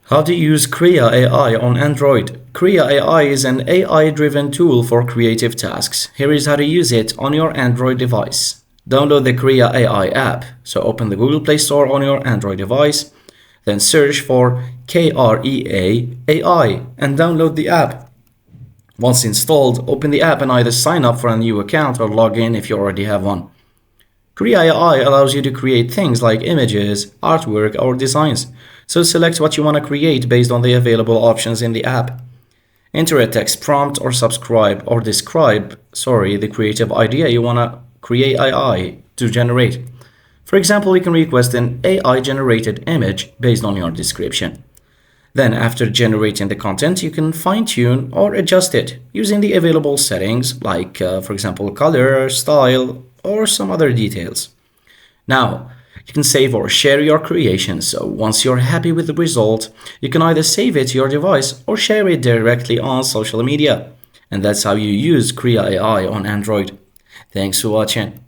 How to use Krea AI on Android. Krea AI is an AI-driven tool for creative tasks. Here is how to use it on your Android device. Download the Krea AI app. So open the Google Play Store on your Android device, then search for Krea AI and download the app. Once installed, open the app and either sign up for a new account or log in if you already have one. Krea AI allows you to create things like images, artwork, or designs. So select what you want to create based on the available options in the app. Enter a text prompt or describe the creative idea you want to create AI to generate. For example, you can request an AI-generated image based on your description. Then after generating the content, you can fine-tune or adjust it using the available settings like, for example, color, style, or some other details. Now, you can save or share your creation, so once you're happy with the result, you can either save it to your device or share it directly on social media. And that's how you use Krea AI on Android. Thanks for watching.